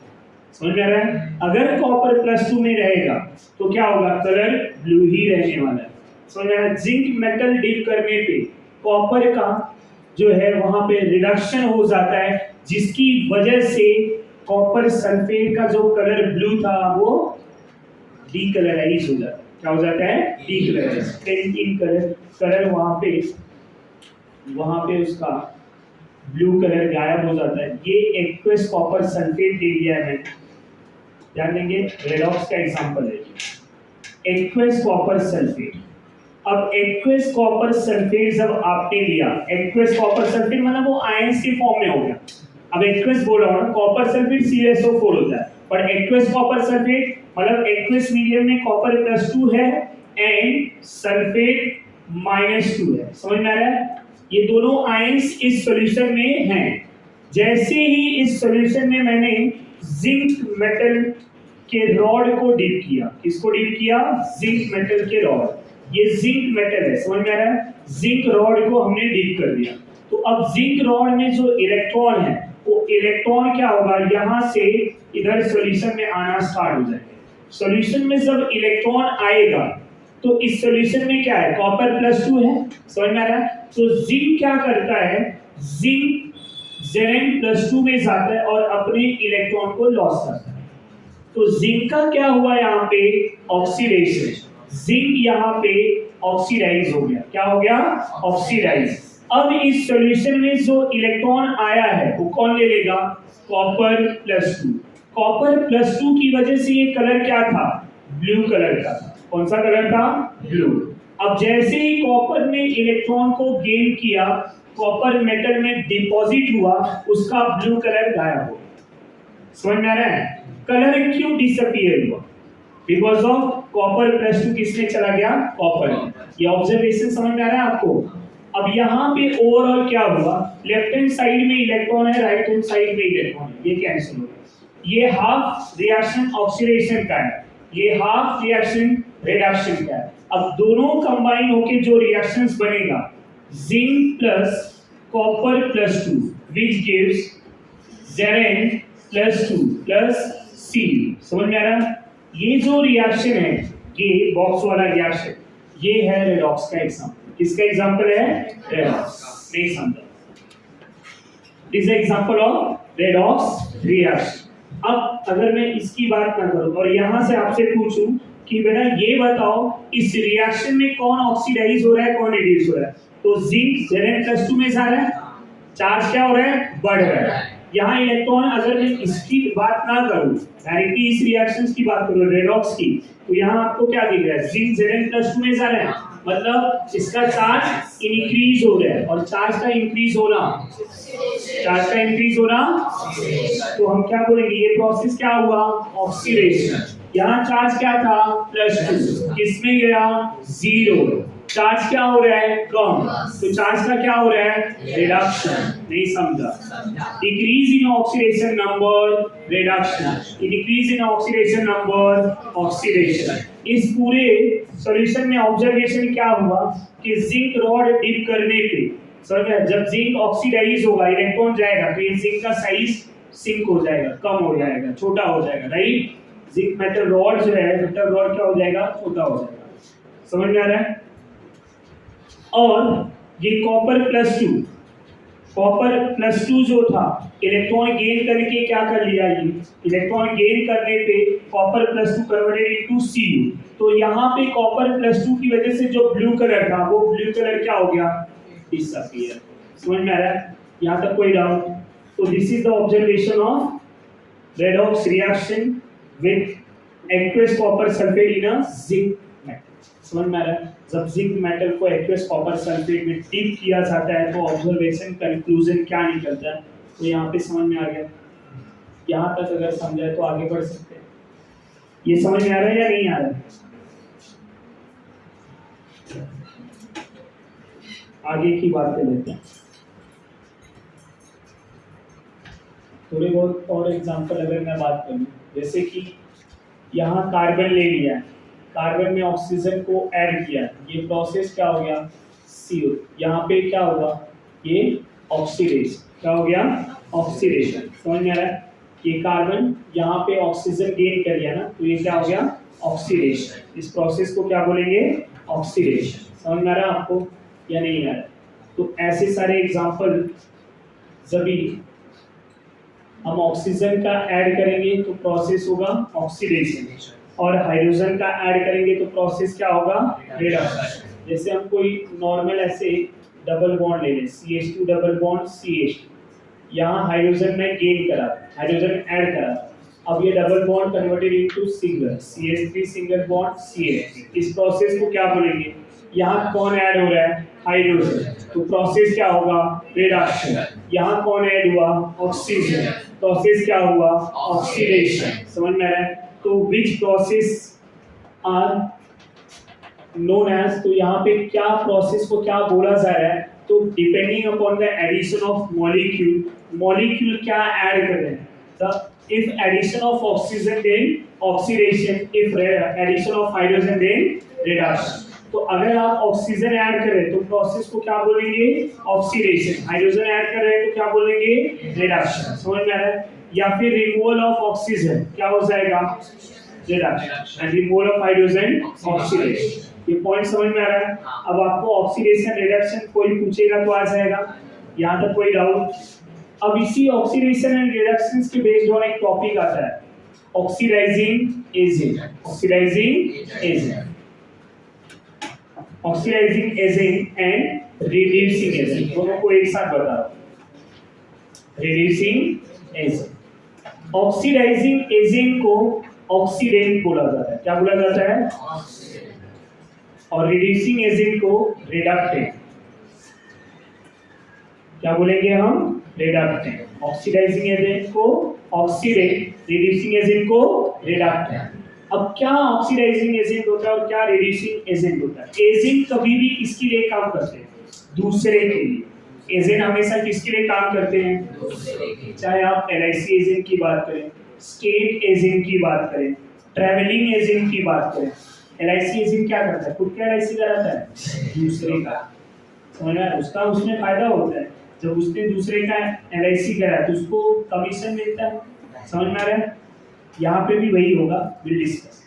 समझ में आ रहा है? अगर कॉपर +2 में रहेगा तो क्या होगा? कलर ब्लू ही रहने वाला है। समझ में आ रहा है? जिंक मेटल डिप करने पे कॉपर का जो है वहां पे रिडक्शन हो जाता है, जिसकी वजह से कॉपर सल्फेट का जो कलर ब्लू था वो डीकलराइज हो जाता है। क्या हो जाता है? डीकलराइज। पेंटिंग कलर वहां पे उसका ब्लू कलर गायब हो जाता है। ये एक्वस कॉपर सल्फेट दे दिया है, ध्यान देंगे, रेडॉक्स का एग्जांपल है एक्वस कॉपर सल्फेट। अब एक्वस कॉपर सल्फेट जब आपने लिया, एक्वस कॉपर सल्फेट मतलब वो आयंस के फॉर्म में हो गया। अब एक्वस बोल रहा हूं ना, कॉपर सल्फेट CaSO4 होता है, पर एक्वस कॉपर सल्फेट मतलब एक्वस मीडियम में कॉपर +2 है एंड सल्फेट -2 है। समझ में आ रहा है? ये दोनों आयंस इस सॉल्यूशन में हैं। जैसे ही इस सॉल्यूशन में मैंने जिंक मेटल के रॉड को डिप किया, किसको डिप किया? जिंक मेटल के रॉड। ये जिंक मेटल है, समझ में आ रहा है? जिंक रॉड को हमने डिप कर दिया, तो अब जिंक रॉड में जो इलेक्ट्रॉन है वो इलेक्ट्रॉन क्या होगा? यहाँ से इधर सॉल्यूशन में आना स्टार्ट हो जाएगा। सॉल्यूशन में जब इलेक्ट्रॉन आएगा तो इस सॉल्यूशन में क्या है? कॉपर +2 है। समझ में आ रहा है? तो जिंक क्या करता है? जिंक Zn+2 में जाता है और अपने इलेक्ट्रॉन को लॉस करता है। तो जिंक का क्या हुआ यहाँ पे? ऑक्सीडेशन। जिंक यहाँ पे ऑक्सीडाइज हो गया। क्या हो गया? ऑक्सीडाइज। अब इस सॉल्यूशन में जो इलेक्ट्रॉन आया है वो कौन ले लेगा? कॉपर +2। कॉपर +2 की वजह से ये कलर क्या था? ब्लू कलर का। कौन सा कलर था? ब्लू। अब जैसे ही कॉपर ने इलेक्ट्रॉन को गेन किया, कॉपर मेटल में डिपॉजिट हुआ, उसका ब्लू कलर गायब हो गया। समझ में आ रहा है? कलर क्यों डिसअपीयर हुआ? बिकॉज ऑफ कॉपर प्लस 2 किसमें चला गया, कॉपर। ये ऑब्जर्वेशन समझ में आ रहा है आपको। अब यहाँ पे ओवरऑल क्या हुआ, लेफ्ट हैंड साइड में इलेक्ट्रॉन है, राइट हैंड साइड में इलेक्ट्रॉन है, ये कैंसिल हो गया। ये हाफ रिएक्शन ऑक्सीडेशन का है, ये हाफ रिएक्शन रिडक्शन का है। अब दोनों कंबाइन होके जो रिएक्शंस बनेगा, zinc plus copper plus 2 which gives Zn plus 2 plus Cu। समझ में आ रहा है? ये जो रिएक्शन है, ये बॉक्स वाला रिएक्शन, ये है रेडॉक्स का एग्जांपल। किसका एग्जांपल है? रेडॉक्स। नहीं समझा? This is example of redox reaction. अब अगर मैं इसकी बात ना करूं और यहां से आपसे पूछूं कि बेटा ये बताओ इस रिएक्शन में कौन ऑक्सीडाइज हो रहा है, कौन रिड्यूस हो रहा है, तो जिंक Zn+2 में जा रहा है, चार्ज क्या हो रहा है, बढ़ रहा है। यहाँ इलेक्ट्रॉन, अगर मैं इसकी बात ना करूं, डायरेक्टली इस रिएक्शंस की बात करूं रेडॉक्स की, तो यहाँ आपको क्या दिख रहा है, जिंक Zn+2 में जा रहा है, मतलब इसका चार्ज इंक्रीज हो रहा है। और चार्ज का इंक्रीज होना, तो हम क्या बोलेंगे, ये प्रोसेस क्या हुआ, ऑक्सीडेशन। यहाँ चार्ज क्या था, +2, किसमें गया, 0। चार्ज क्या हो रहा है, कम, तो चार्ज का क्या हो रहा है, रिडक्शन। नहीं समझा? Decrease in oxidation number, reduction. Decrease in oxidation number, oxidation. इस पूरे सॉल्यूशन में ऑब्जर्वेशन क्या हुआ कि जिंक रॉड डिप करने पे, समझ में, जब जिंक ऑक्सीडाइज होगा, इलेक्ट्रॉन जाएगा, तो ये जिंक का साइज सिंक हो जाएगा, कम हो जाएगा, छोटा हो जाएगा, राइट। जिंक मेटल रॉड जो है, मेटल रॉड क्या हो जाएगा, छोटा हो जाएगा। समझ में आ रहा है? और ये कॉपर प्लस 2 जो था, इलेक्ट्रॉन गेन करके क्या कर लिया, ये इलेक्ट्रॉन गेन करने पे कॉपर +2 कन्वर्टेड इनटू Cu। तो यहाँ पे कॉपर +2 की वजह से जो ब्लू कलर था, वो ब्लू कलर क्या हो गया, डिसअपीयर। समझ में आ रहा है? यहाँ तक कोई डाउट? तो this is the observation of redox reaction with aqueous copper sulphate in a zinc metal. समझ में आ रहा है? जब जिंक मेटल को एक्वस कॉपर सल्फेट में डिप किया जाता है तो ऑब्जर्वेशन कंक्लूजन क्या निकलता है, तो यहाँ पे समझ में आ गया। यहाँ तक अगर समझाए तो आगे बढ़ सकते हैं। ये समझ में आ रहा है या नहीं आ रहा है? आगे की बात कर लेते हैं। थोड़े बहुत और एग्जांपल अगर मैं बात करूं, जैसे कि यहाँ कार्बन ले लिया, कार्बन में ऑक्सीजन को ऐड किया, ये प्रोसेस क्या हो गया, CO। यहाँ पे क्या हुआ, ये ऑक्सीडेशन। क्या हो गया, ऑक्सीडेशन। समझ में आ रहा है? ये कार्बन यहाँ पे ऑक्सीजन गेन कर लिया ना, तो ये क्या हो गया, ऑक्सीडेशन। इस प्रोसेस को क्या बोलेंगे, ऑक्सीडेशन। समझ में आ रहा है आपको या नहीं आ रहा? तो ऐसे सारे एग्जांपल, जब हम ऑक्सीजन का ऐड करेंगे तो प्रोसेस होगा ऑक्सीडेशन, और हाइड्रोजन का ऐड करेंगे तो प्रोसेस क्या होगा, रिडक्शन। जैसे हम कोई नॉर्मल ऐसे डबल बॉन्ड ले लें, CH2 डबल बॉन्ड CH2, यहाँ हाइड्रोजन में गेन करा, हाइड्रोजन ऐड करा, अब ये double bond converted into single, CH3 single bond CH। इस प्रोसेस को क्या बोलेंगे, यहाँ कौन ऐड हो रहा है, हाइड्रोजन, तो प्रोसेस क्या होगा, रिडक्शन। यहाँ कौन ऐड हुआ, ऑक्सीजन, प्रोसेस क्या हुआ, ऑक्सीडेशन। समझ में आ रहा है? तो which process are known as, तो यहाँ पे क्या प्रोसेस को क्या बोला जा रहा है, तो depending upon the addition of molecule, molecule क्या ऐड कर रहे हैं, if addition of oxygen then oxidation, if addition of hydrogen then reduction। तो अगर आप ऑक्सीजन ऐड कर रहे हैं तो प्रोसेस को क्या बोलेंगे, ऑक्सीडेशन। हाइड्रोजन ऐड कर रहे हैं तो क्या बोलेंगे, रिडक्शन। समझ में आ रहा है? या फिर रिमूवल ऑफ ऑक्सीजन क्या हो जाएगा, reduction, and removal of hydrogen, oxidation. ये पॉइंट समझ में आ रहा है? अब आपको ऑक्सीडेशन रिडक्शन कोई पूछेगा तो आ जाएगा। यहाँ तक कोई डाउट? अब इसी ऑक्सीडेशन एंड रिडक्शंस के बेस्ड ऑन एक टॉपिक आता है, oxidizing agent. Oxidizing agent and reducing agent, दोनों को एक साथ बता रहा हूं। रिड्यूसिंग एजेंट, ऑक्सीडाइजिंग एजेंट को ऑक्सीडेंट बोला जाता है। क्या बोला जाता है, और रिड्यूसिंग एजेंट को रिडक्टेंट। क्या बोलेंगे हम, रिडक्टेंट। ऑक्सीडाइजिंग एजेंट को ऑक्सीडेंट, रिड्यूसिंग एजेंट को रिडक्टेंट। अब क्या ऑक्सीडाइजिंग एजेंट होता है और क्या रिड्यूसिंग एजेंट होता है? एजेंट कभी भी किसके लिए काम करते हैं? दूसरे के लिए। एजेंट हमेशा किसके लिए काम करते हैं? चाहे आप LIC एजेंट की बात करें, स्टेट एजेंट की बात करें, ट्रैवलिंग एजेंट की बात करें। LIC एजेंट क्या करता है? खुद का LIC कराता है? दूसरे का। समझ में? उसका उसमें फायदा होता है। जब उसने दूसरे का LIC कराया तो उसको कमीशन मिलता है। समझ में आ रहा है? यहाँ पे भी वही होगा, विल डिस्कस।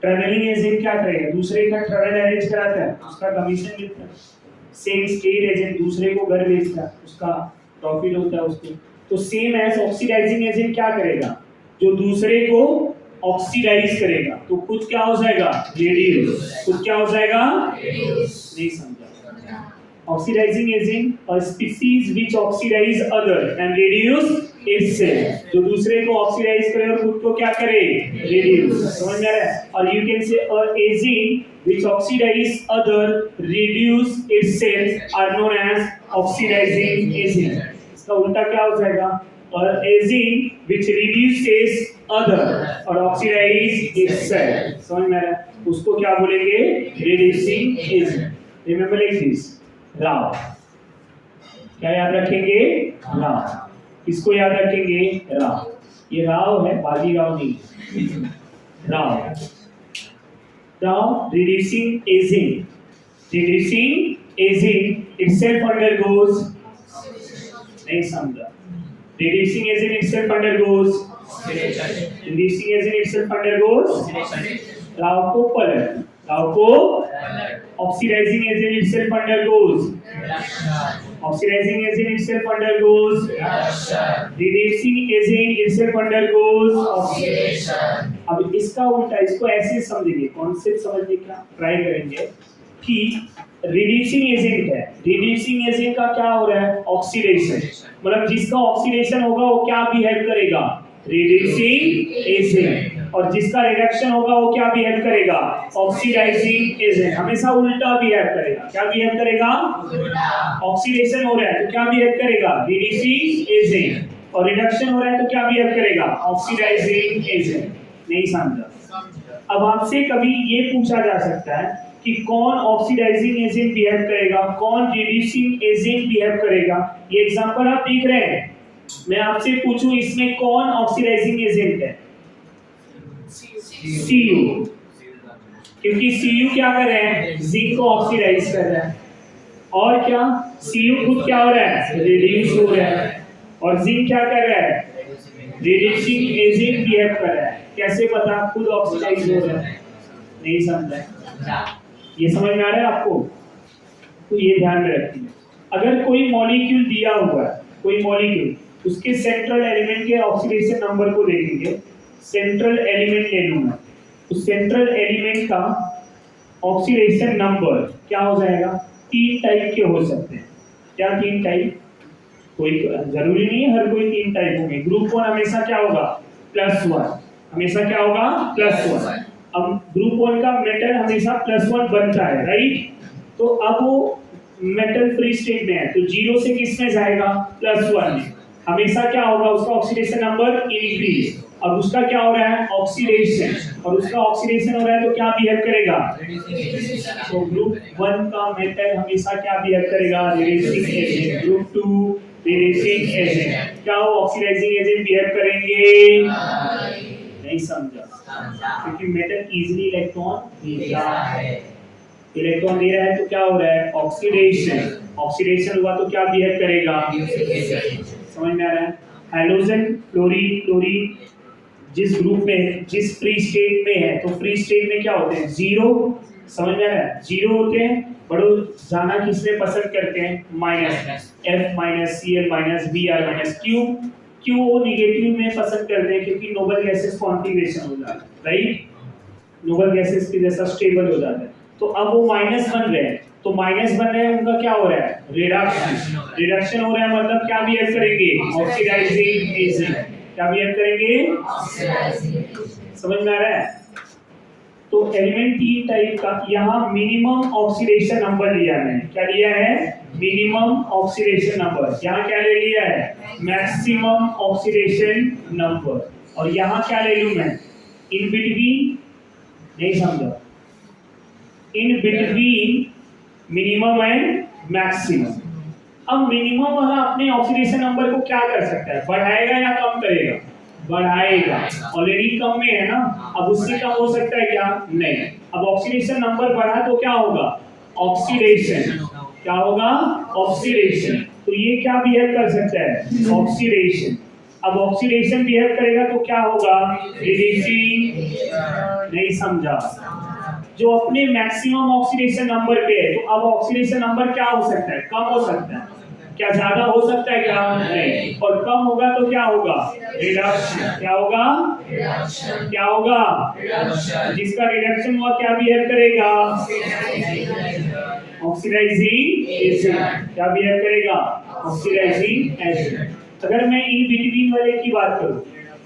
ट्रैवलिंग एजेंट क्या करेगा? दूसरे का ट्रैवल अरेंज कराता है, उसका कमीशन मिलता है। सेम स्टेट एजेंट दूसरे को घर भेजता है, उसका प्रॉफिट होता है उसको। तो सेम एज ऑक्सीडाइजिंग एजेंट क्या करेगा? जो दूसरे को ऑक्सीडाइज करेगा तो खुद क्या हो जाएगा? रेड्यूस। खुद क्या हो जाएगा? नहीं समझा? ऑक्सीडाइजिंग एजेंट और species which oxidize other and reduce itself, जो दूसरे को ऑक्सीडाइज करे और खुद को क्या करे? रिड्यूस। समझ में आ रहा है? और you can say agent which oxidize other reduce itself are known as oxidizing agent. इसका उल्टा क्या हो जाएगा? और एजेंट व्हिच रिड्यूसेस अदर और ऑक्सीडाइज itself। समझ में आ रहा है? उसको क्या बोलेंगे? Reducing agent. Remember like this. राव क्या याद रखेंगे? राव। इसको याद रखेंगे? राव। ये राव है, बाजीराव नहीं। Rao. Rao reducing agent. Reducing agent itself undergoes, नहीं समझा? Reducing agent itself undergoes, reducing agent itself undergoes, Rao को पलट, राव को oxidizing agent itself undergoes, oxidizing agent itself undergoes, reducing agent itself undergoes oxidation। अब इसका उल्टा, इसको ऐसे समझेंगे, कॉन्सेप्ट समझने का ट्राई करेंगे कि रिड्यूसिंग एजेंट है, रिड्यूसिंग एजेंट का क्या हो रहा है? ऑक्सीडेशन। मतलब जिसका ऑक्सीडेशन होगा वो क्या बिहेव करेगा? Reducing agent. और जिसका रिडक्शन होगा वो क्या बिहेव करेगा? Oxidizing agent. हमेशा उल्टा बिहेव करेगा। क्या बिहेव करेगा? ऑक्सीडेशन हो रहा है तो क्या बिहेव करेगा? Reducing agent. और रिडक्शन हो रहा है तो क्या बिहेव करेगा? Oxidizing agent. नहीं समझा? अब आपसे कभी ये पूछा जा सकता है कि कौन ऑक्सीडाइजिंग एजेंट बिहेव करेगा, कौन रिड्यूसिंग एजेंट बिहेव करेगा। ये एग्जांपल आप देख रहे हैं। मैं आपसे पूछूं इसमें कौन ऑक्सीडाइजिंग एजेंट है? Cu, क्योंकि Cu क्या कर रहे हैं? जिंक को ऑक्सीडाइज कर रहा है। और क्या? Cu खुद क्या हो रहा है? रिड्यूस हो रहा है। और जिंक क्या कर रहा है? रिड्यूसिंग एजेंट बिहेव कर रहा है। कैसे पता? खुद ऑक्सीडाइज हो रहा है। नहीं समझा? ये समझ में आ रहा है आपको? तो ये ध्यान में रखिए। अगर कोई मॉलिक्यूल दिया हुआ है, कोई मॉलिक्यूल, उसके सेंट्रल एलिमेंट के ऑक्सीडेशन नंबर को देखेंगे। सेंट्रल एलिमेंट ले लूंगा, उस सेंट्रल एलिमेंट का ऑक्सीडेशन नंबर क्या हो जाएगा? 3 टाइप के हो सकते हैं। क्या 3 टाइप? कोई जरूरी नहीं है हर कोई 3 टाइप होंगे। ग्रुप 1 हमेशा क्या होगा? +1। हमेशा क्या होगा? +1। अब ग्रुप 1 का मेटल हमेशा +1 बनता है, राइट? तो अब वो मेटल फ्री स्टेट में है तो 0 से किस में जाएगा? +1 में। हमेशा क्या होगा? उसका ऑक्सीडेशन नंबर इंक्रीज। अब उसका क्या हो रहा है? ऑक्सीडेशन। और उसका ऑक्सीडेशन हो रहा है तो क्या बिहेव करेगा? तो ग्रुप 1 का मेटल हमेशा क्या बिहेव करेगा? Reducing agent. Group 2 reducing agent. क्या वो ऑक्सीडाइजिंग एजेंट बिहेव करेंगे? नहीं समझा? क्योंकि मेटल इजीली इलेक्ट्रॉन देता है। इलेक्ट्रॉन दे रहा है तो क्या हो रहा है? ऑक्सीडेशन। ऑक्सीडेशन हुआ तो क्या बिहेव करेगा? समझ में आ रहा है? हैलोजन, फ्लोरीन, क्लोरीन जिस ग्रुप में, जिस फ्री स्टेट में है तो फ्री स्टेट में क्या होते हैं? 0। समझ में आ रहा है? 0 होते हैं। बड़ो जाना किसमें पसंद करते हैं? माइनस, F-, Cl-, Br-, क्यों वो निगेटिव में पसंद करते हैं? क्योंकि नोबल गैसेस कॉन्फिगरेशन हो जाता है, राइट? नोबल गैसेस के जैसा स्टेबल हो जाता है। तो अब वो माइनस बन रहे हैं, तो माइनस बन रहे हैं उनका क्या हो रहा है? रिडक्शन। रिडक्शन हो रहा है मतलब क्या बिहेव करेंगे? Oxidising agent. क्या बिहेव करेंगे? समझ में आ रहा है? तो एलिमेंट 3 टाइप का। यहाँ मिनिमम ऑक्सीडेशन नंबर लिया है। क्या लिया है? Minimum oxidation number. यहाँ क्या ले लिया है? Maximum oxidation number. और यहाँ क्या ले लूं मैं? इन बिटवीन नहीं समझा? In between minimum and maximum. अब मिनिमम वाला अपने ऑक्सीडेशन नंबर को क्या कर सकता है, बढ़ाएगा या कम करेगा? बढ़ाएगा। ऑलरेडी कम में है ना, अब उससे कम हो सकता है क्या? नहीं। अब ऑक्सीडेशन नंबर बढ़ा तो क्या होगा? ऑक्सीडेशन। क्या होगा? ऑक्सीडेशन। तो ये क्या बिहेव कर सकता है? ऑक्सीडेशन। अब ऑक्सीडेशन बिहेव करेगा तो क्या होगा? रिड्यूसिंग। नहीं समझा? जो अपने मैक्सिमम ऑक्सीडेशन नंबर पे है, तो अब ऑक्सीडेशन नंबर क्या हो सकता है? कम हो सकता है। क्या ज्यादा हो सकता है क्या? नहीं। और कम होगा तो क्या होगा? रिडक्शन। क्या होगा? रिडक्शन। क्या होगा? रिडक्शन। जिसका रिडक्शन हुआ क्या बिहेव करेगा? Oxidizing agent. क्या बिहेव करेगा? Oxidizing agent. अगर मैं इन बिटवीन वाले की बात करूं,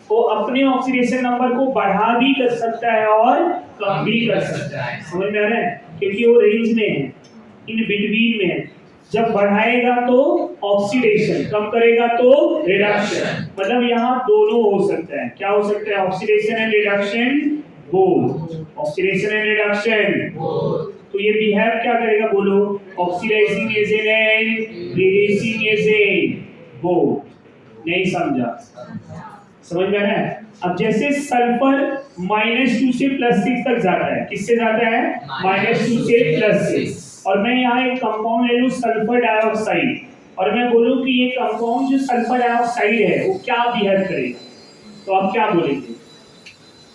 तो अपने ऑक्सीडेशन नंबर को बढ़ा भी कर सकता है और कम भी कर सकता है। समझ में आ रहा है? क्योंकि वो रेंज में है, इन बिटवीन में है। जब बढ़ाएगा तो ऑक्सीडेशन, कम करेगा तो रिडक्शन। मतलब यहाँ दोनों हो सकता है। क्या हो सकता है? Oxidation and reduction both. Oxidation and reduction तो ये बिहेव क्या करेगा बोलो? Oxidizing agent and reducing agent both. नहीं समझा? समझ में आ रहा है? अब जैसे सल्फर -2 से +6 तक जाता है, किससे जाता है? -2 से +6। और मैं यहाँ एक कंपाउंड ले लूं सल्फर डाइऑक्साइड, और मैं बोलूं कि ये कंपाउंड जो सल्फर डाइऑक्साइड है वो क्या बिहेव करेगा, तो आप क्या बोलेंगे?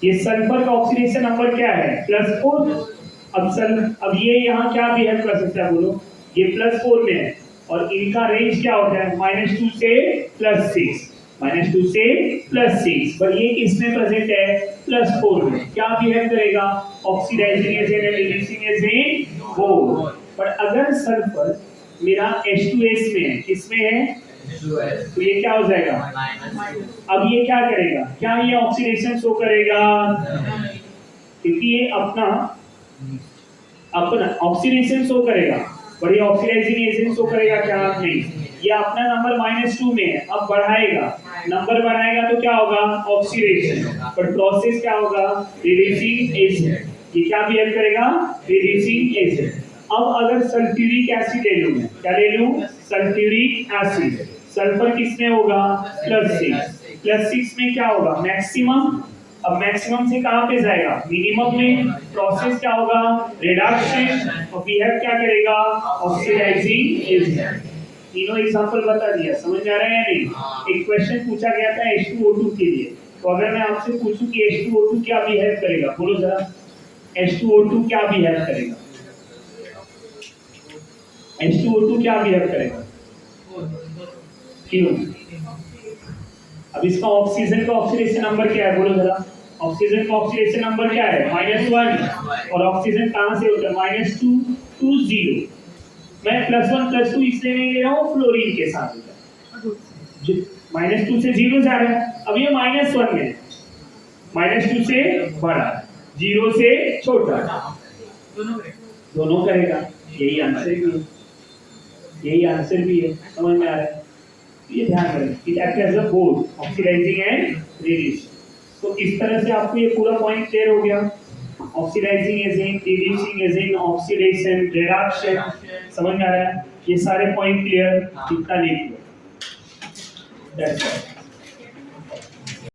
ये सल्फर का ऑक्सीडेशन नंबर क्या है? +4। अब ये यहाँ क्या बिहेव कर सकता है बोलो? ये +4 में है, और इनका रेंज क्या होता है? -2 से +6। -2 से +6, पर ये किसमें प्रेजेंट है? +4 में। क्या बिहेव करेगा? Oxidizing agent and reducing agent both. पर अगर सल्फर मेरा H2S में है, किसमें है? तो ये क्या हो जाएगा? अब ये क्या करेगा? क्या ये ऑक्सीडेशन शो करेगा? क्योंकि ये अपना ऑक्सीडेशन शो करेगा, पर ये ऑक्सीडाइजिंग एजेंट शो करेगा क्या? नहीं। ये अपना नंबर -2 में है, अब बढ़ाएगा, नंबर बढ़ाएगा तो क्या होगा? ऑक्सीडेशन। पर प्रोसेस क्या होगा? Reducing agent. ये क्या बिहेव करेगा? Reducing agent. अब अगर सल्फ्यूरिक एसिड ले लूं मैं, क्या ले लूं? Sulphuric acid. सल्फर किसमें होगा? +6। +6 में क्या होगा? मैक्सिमम। अब मैक्सिमम से कहां पे जाएगा? मिनिमम में। प्रोसेस क्या होगा? रिडक्शन। और बिहेव क्या करेगा? Oxidizing agent. तीनों एग्जांपल बता दिया। समझ में आ रहा है या नहीं? एक क्वेश्चन पूछा गया था H2O2 के लिए, तो अगर मैं आपसे पूछूं कि H2O2 क्या बिहेव करेगा, बोलो जरा। H2O2 क्या बिहेव करेगा? H2O2 क्या बिहेव करेगा? क्यों? अब इसका ऑक्सीजन का ऑक्सीडेशन नंबर क्या है, बोलो जरा। ऑक्सीजन का ऑक्सीडेशन नंबर क्या है? -1। और ऑक्सीजन कहां से होता है? -2 to 0। मैं +1 +2 इसलिए नहीं ले रहा हूँ, फ्लोरीन के साथ होता है। -2 से 0 जा रहा है, अब ये -1 में है, -2 से बड़ा, 0 से छोटा, दोनों करेगा। यही आंसर भी है, यही आंसर भी है। समझ में आ रहा है? ये ध्यान रखें, it act as a both oxidising and reducing. तो इस तरह से आपको ये पूरा पॉइंट क्लियर हो गया। Oxidising agent, reducing agent, oxidation, reduction, समझ में आ रहा है? ये सारे पॉइंट क्लियर? कितना नहीं क्लियर? That's all.